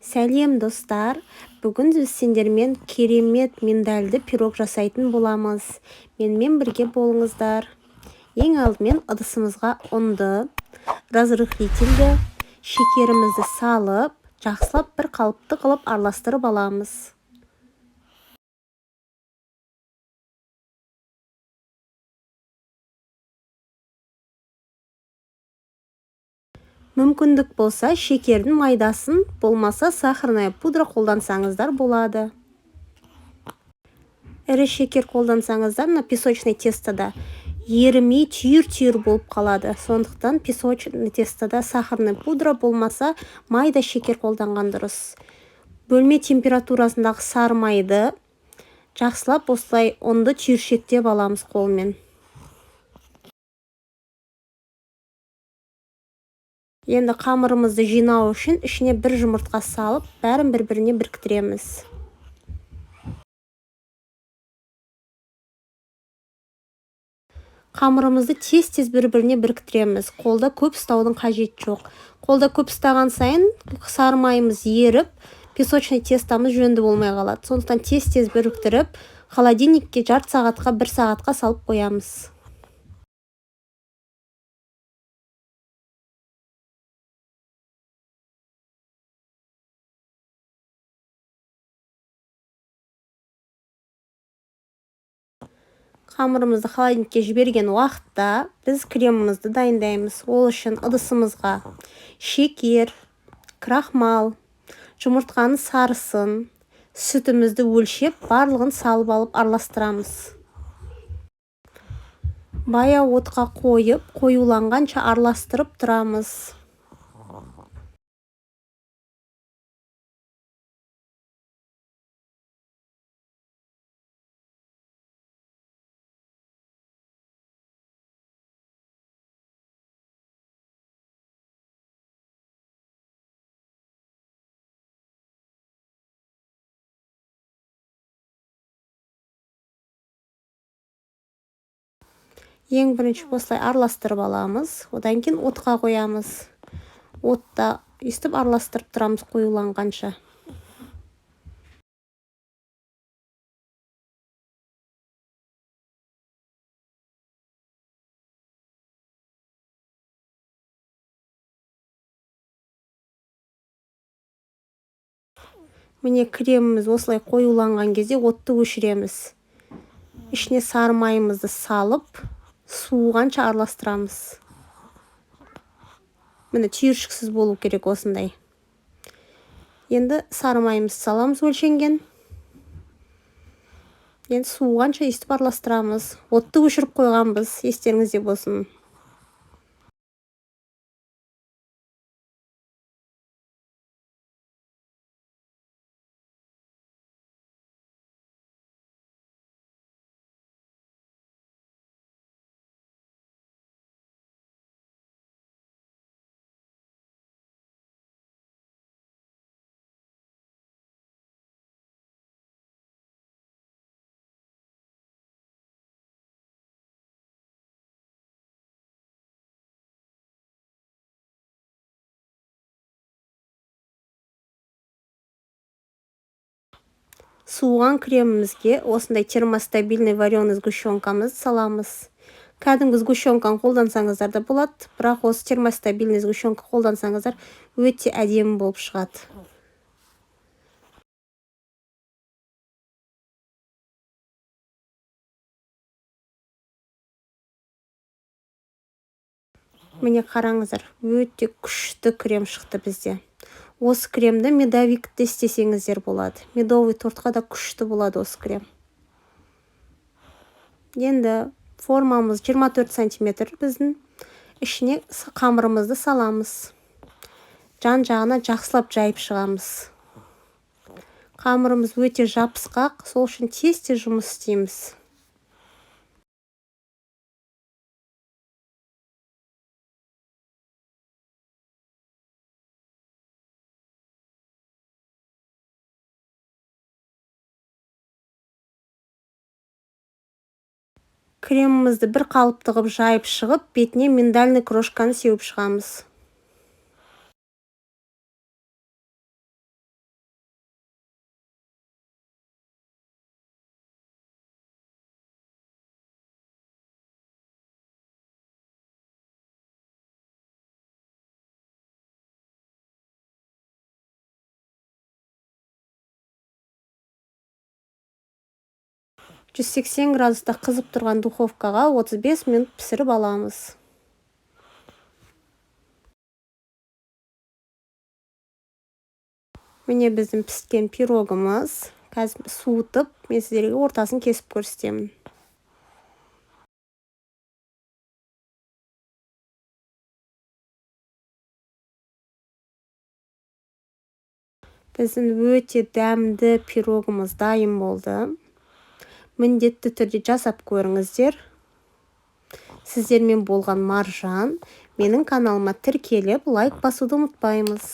Сәлем достар, бүгін біз сендермен керемет миндальды пирог жасайтын боламыз. Менімен бірге болыңыздар. Ең алдымен ыдысымызға ұнды, разрыхлительді, шекерімізді салып, жақсылап бір қалыпты қылып араластырып аламыз. Мүмкіндік болса, шекердің майдасын, болмаса сахарная пудра қолдансаңыздар болады. Ірі шекер қолдансаңыздар, песочный тестода ерімей түйір-түйір болып қалады. Сондықтан песочный тестода сахарная пудра болмаса, майда шекер қолданған дұрыс. Бөлме температурасындағы сары майды жақсылап осылай ұнды түйіршектеп аламыз қолмен. Енді қамырымызды жинау үшін ішіне бір жұмыртқа салып, бәрін бір-біріне біріктіреміз. Қамырымызды тез-тез бір-біріне біріктіреміз. Қолда көп ұстаудың қажеті жоқ. Қолда көп ұстаған сайын сары майымыз еріп, песочный тестамыз жөнді болмай қалады. Сондықтан тез-тез біріктіріп, холодильникке жарты сағатқа, 1 сағатқа салып қоямыз. Қамырымызды холодильникке жіберген уақытта біз кремімізді дайындаймыз. Ол үшін ыдысымызға шекер, крахмал, жұмыртқаның сарысын, сүтімізді өлшеп, барлығын салып алып араластырамыз. Баяу отқа қойып, қоюланғанша араластырып тұрамыз. Ең бірінші осылай араластырып аламыз. Одан кейін отқа қоямыз. Отта өстіп араластырып тұрамыз қоюланғанша. Міне креміміз осылай қоюланған кезде отты өшіреміз. Ішіне сары майымызды салып, суығанша араластырамыз. Міне түйіршіксіз болу керек осындай. Енді сары майымызды саламыз өлшенген. Енді суығанша өстіп араластырамыз. Отты өшіріп қойғанбыз, естеріңізде болсын. Суыған кремімізге осындай термостабильный вареный сгущенкамызды саламыз. Кәдімгі сгущенканы қолдансаңыздар да болады, бірақ осы термостабильный сгущенка қолдансаңыздар өте әдемі болып шығады. Міне қараңыздар, өте күшті крем шықты бізде. Осы кремді медовикте істесеңіздер болады. Медовый тортқа да күшті болады осы крем. Енді формамыз 24 сантиметр біздің. Ішіне қамырымызды саламыз. Жан-жағына жақсылап жайып шығамыз. Қамырымыз өте жабысқақ, сол үшін тез-тез жұмыс істейміз. Кремімізді бір қалыпты қылып жайып шығып, бетіне миндальный крошканы сеуіп шығамыз. 180 градуста қызып тұрған духовкаға 35 минут пісіріп аламыз. Міне біздің піскен пирогымыз. Қазір суытып, мен сіздерге ортасын кесіп көрсетемін. Біздің өте дәмді пирогымыз дайын болды. Міндетті түрде жасап көріңіздер. Сіздермен болған Маржан. Менің каналыма тіркеліп, лайк басуды ұмытпаймыз.